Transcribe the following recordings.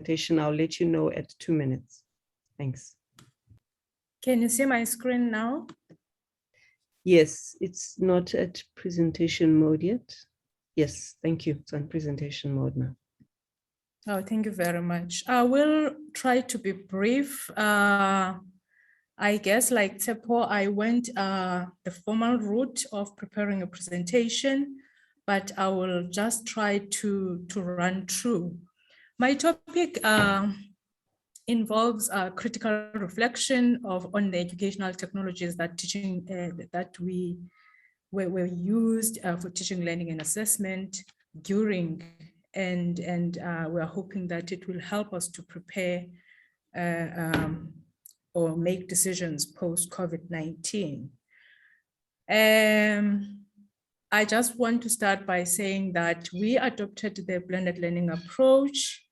presentation. I'll let you know at 2 minutes. Thanks. Can you see my screen now? Yes, it's not at presentation mode yet. Yes, thank you. It's on presentation mode now. Oh, thank you very much. I will try to be brief. I guess like Tsepo, I went the formal route of preparing a presentation, but I will just try to run through. My topic involves a critical reflection on the educational technologies that were used for teaching, learning, and assessment during, and we're hoping that it will help us to prepare or make decisions post-COVID-19. I just want to start by saying that we adopted the blended learning approach,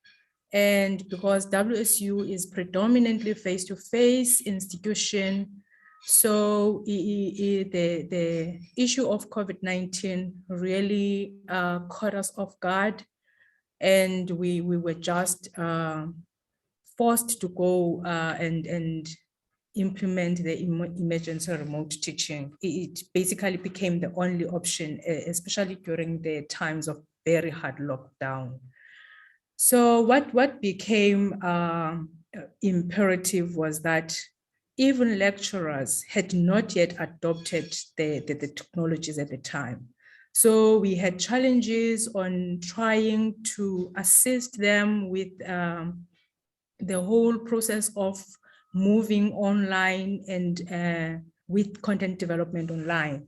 and because WSU is predominantly face-to-face institution, so the issue of COVID-19 really caught us off guard, and we were just forced to go and implement the emergency remote teaching. It basically became the only option, especially during the times of very hard lockdown. So what became imperative was that even lecturers had not yet adopted the technologies at the time. So we had challenges on trying to assist them with the whole process of moving online and with content development online.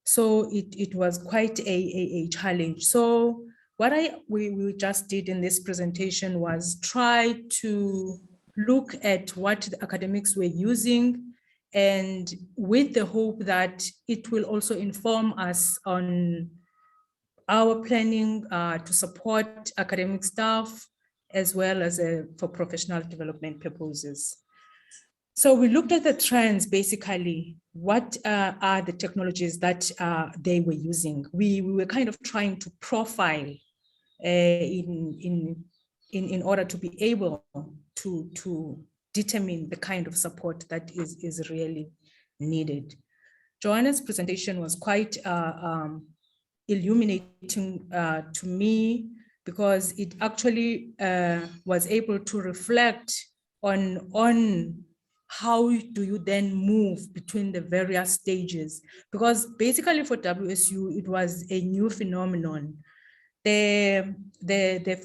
So it was quite a challenge. So what we just did in this presentation was try to look at what the academics were using, and with the hope that it will also inform us on our planning to support academic staff as well as for professional development purposes. So we looked at the trends, basically, what are the technologies that they were using. We were kind of trying to profile in order to be able to determine the kind of support that is really needed. Joanna's presentation was quite illuminating to me, because it actually was able to reflect on how do you then move between the various stages? Because basically for WSU, it was a new phenomenon. The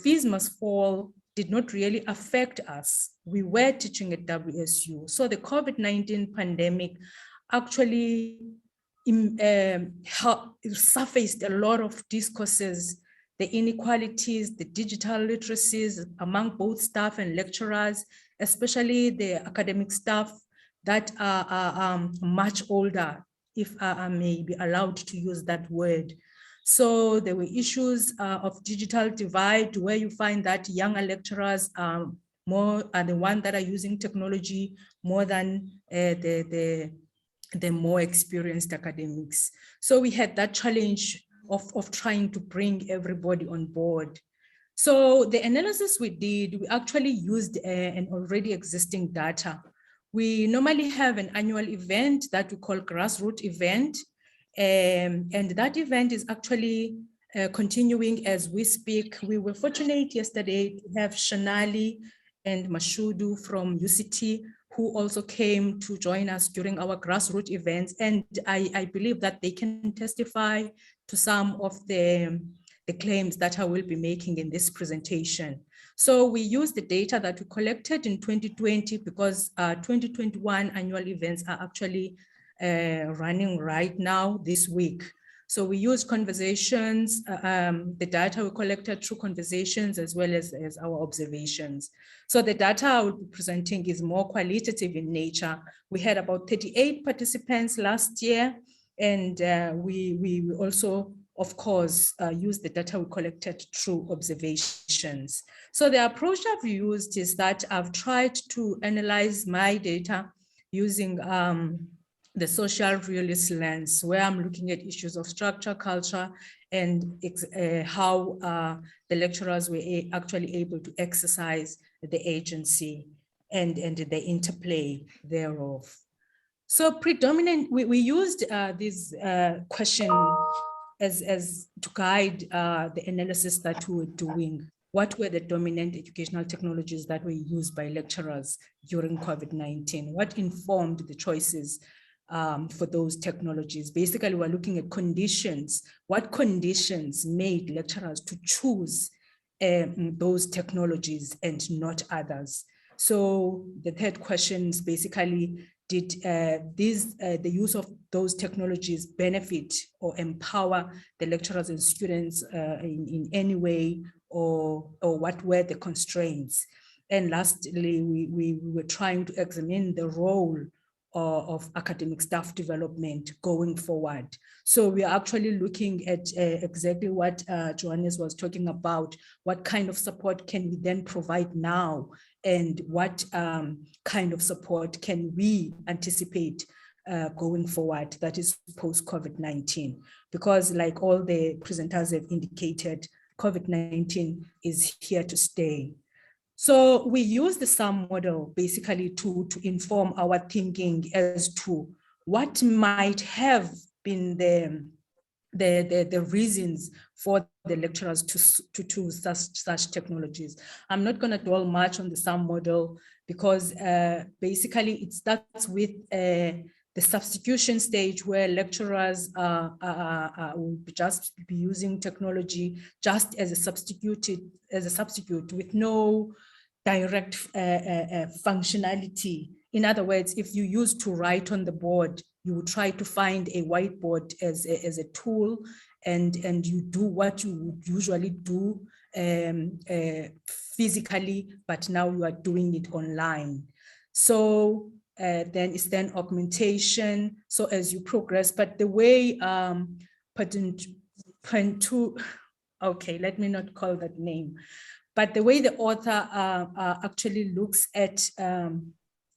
fees must fall did not really affect us. We were teaching at WSU. So the COVID-19 pandemic actually surfaced a lot of discourses, the inequalities, the digital literacies among both staff and lecturers, especially the academic staff that are much older, if I may be allowed to use that word. So there were issues of digital divide, where you find that younger lecturers are the ones that are using technology more than the more experienced academics. So we had that challenge of trying to bring everybody on board. So the analysis we did, we actually used an already existing data. We normally have an annual event that we call grassroots event. And that event is actually continuing as we speak. We were fortunate yesterday to have Shanali and Mashudu from UCT, who also came to join us during our grassroots events. And I believe that they can testify to some of the claims that I will be making in this presentation. So we used the data that we collected in 2020, because 2021 annual events are actually running right now this week. So we used conversations, the data we collected through conversations as well as our observations. So the data I will be presenting is more qualitative in nature. We had about 38 participants last year, and we also, of course, used the data we collected through observations. So the approach I've used is that I've tried to analyze my data using the social realist lens, where I'm looking at issues of structure, culture, and how the lecturers were actually able to exercise the agency and the interplay thereof. So we used this question as to guide the analysis that we were doing. What were the dominant educational technologies that were used by lecturers during COVID-19? What informed the choices for those technologies? Basically, we're looking at conditions. What conditions made lecturers to choose those technologies and not others? So the third question is basically, did the use of those technologies benefit or empower the lecturers and students in any way, or what were the constraints? And lastly, we were trying to examine the role of academic staff development going forward. So we are actually looking at exactly what Johannes was talking about. What kind of support can we then provide now? And what kind of support can we anticipate going forward, that is post-COVID-19? Because like all the presenters have indicated, COVID-19 is here to stay. So we use the SAM model basically to inform our thinking as to what might have been the reasons for the lecturers to choose such technologies. I'm not going to dwell much on the SAM model because basically it starts with the substitution stage, where lecturers will just be using technology just as a substitute with no direct functionality. In other words, if you used to write on the board, you would try to find a whiteboard as a tool, and you do what you would usually do physically, but now you are doing it online. So then it's then augmentation. So as you progress, but the way okay, let me not call that name, but the way the author actually looks at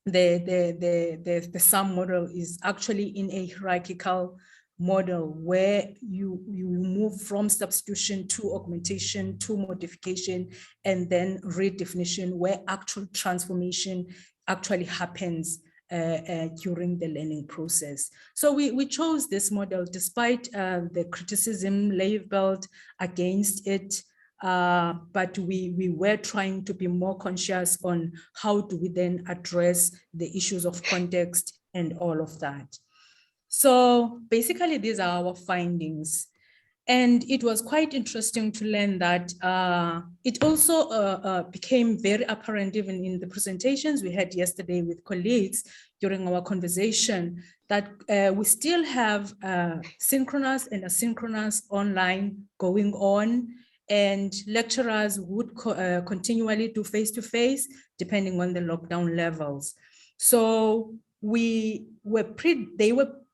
the SAM model is actually in a hierarchical model, where you move from substitution to augmentation to modification and then redefinition, where actual transformation actually happens during the learning process. So we chose this model despite the criticism labeled against it, but we were trying to be more conscious on how do we then address the issues of context and all of that. So basically these are our findings. And it was quite interesting to learn that it also became very apparent even in the presentations we had yesterday with colleagues during our conversation, that we still have synchronous and asynchronous online going on, and lecturers would continually do face-to-face depending on the lockdown levels. So they were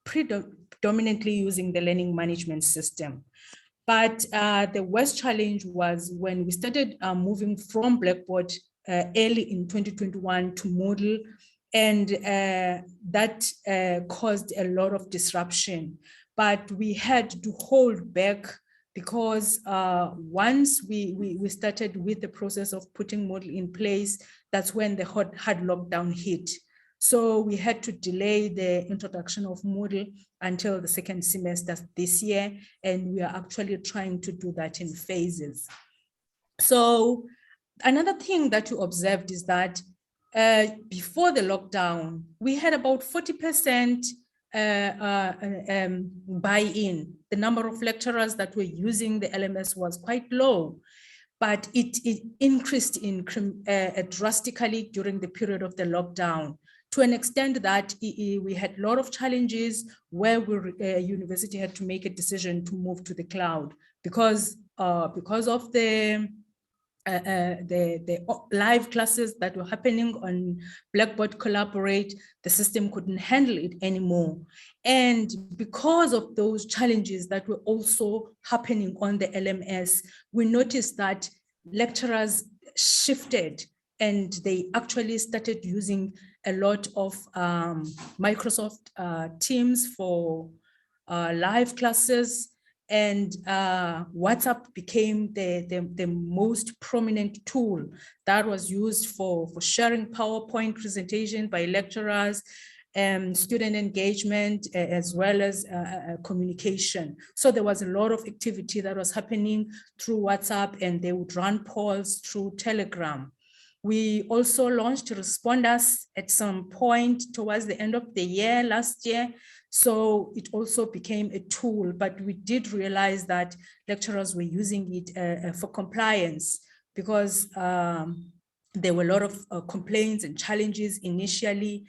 predominantly using the learning management system. But the worst challenge was when we started moving from Blackboard early in 2021 to Moodle, and that caused a lot of disruption. But we had to hold back, because once we started with the process of putting Moodle in place, that's when the hard lockdown hit. So we had to delay the introduction of Moodle until the second semester this year, and we are actually trying to do that in phases. So another thing that we observed is that before the lockdown, we had about 40% buy-in. The number of lecturers that were using the LMS was quite low, but it increased drastically during the period of the lockdown, to an extent that we had a lot of challenges where university had to make a decision to move to the cloud because of the live classes that were happening on Blackboard Collaborate. The system couldn't handle it anymore. And because of those challenges that were also happening on the LMS, we noticed that lecturers shifted and they actually started using a lot of Microsoft Teams for live classes. And WhatsApp became the most prominent tool that was used for sharing PowerPoint presentation by lecturers, student engagement, as well as communication. So there was a lot of activity that was happening through WhatsApp, and they would run polls through Telegram. We also launched responders at some point towards the end of the year, last year. So it also became a tool, but we did realize that lecturers were using it for compliance, because there were a lot of complaints and challenges initially.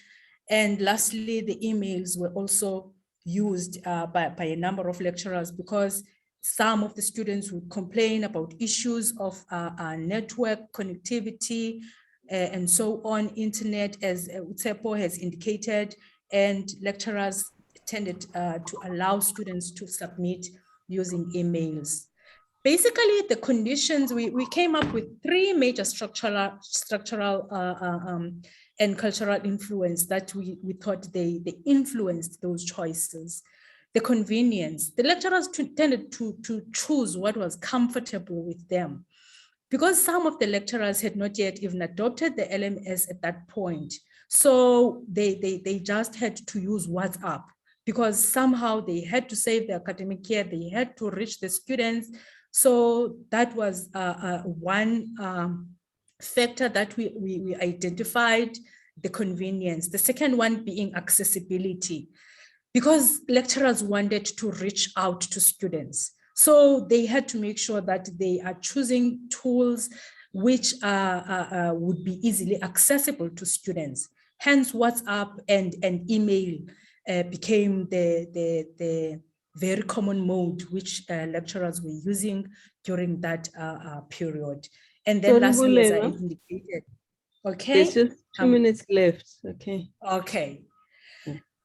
And lastly, the emails were also used by a number of lecturers, because some of the students would complain about issues of network connectivity and so on, internet, as Tsepo has indicated, and lecturers tended to allow students to submit using emails. Basically, the conditions, we came up with three major structural and cultural influence that we thought they influenced those choices. The convenience, the lecturers tended to choose what was comfortable with them, because some of the lecturers had not yet even adopted the LMS at that point. So they just had to use WhatsApp, because somehow they had to save the academic year, they had to reach the students. So that was one factor that we identified, the convenience. The second one being accessibility, because lecturers wanted to reach out to students. So they had to make sure that they are choosing tools which would be easily accessible to students. Hence, WhatsApp and email became the very common mode which lecturers were using during that period. And then lastly, as I indicated, okay. There's just 2 minutes left, okay. Okay.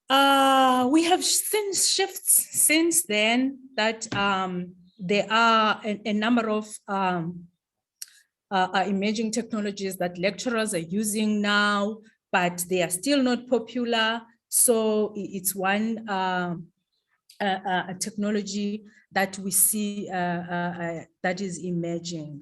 We have seen shifts since then, that there are a number of emerging technologies that lecturers are using now, but they are still not popular. So it's one a technology that we see that is emerging.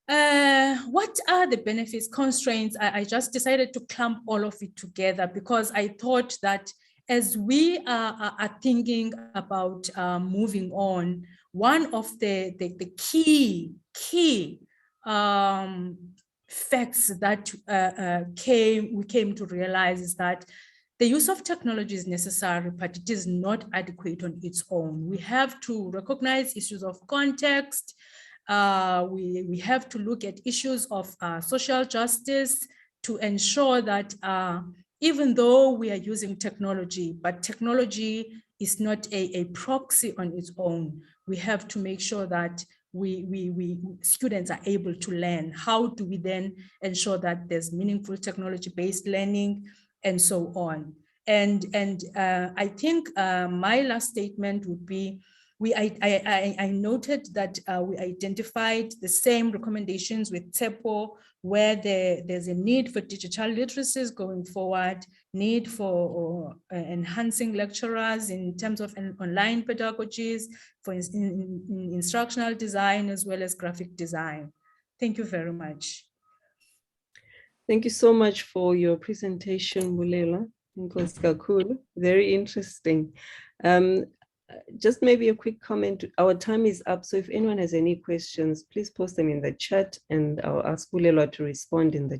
What are the benefits, constraints? I just decided to clump all of it together, because I thought that as we are thinking about moving on, one of the key facts that we came to realize is that the use of technology is necessary, but it is not adequate on its own. We have to recognize issues of context. We have to look at issues of social justice to ensure that even though we are using technology, but technology is not a proxy on its own. We have to make sure that students are able to learn. How do we then ensure that there's meaningful technology-based learning and so on? And I think my last statement would be, I noted that we identified the same recommendations with Tsepo, where there's a need for digital literacies going forward, need for enhancing lecturers in terms of online pedagogies, for instructional design, as well as graphic design. Thank you very much. Thank you so much for your presentation, Bulelwa. It was cool, very interesting. Just maybe a quick comment. Our time is up, so if anyone has any questions, please post them in the chat, and I'll ask Bulelwa to respond in the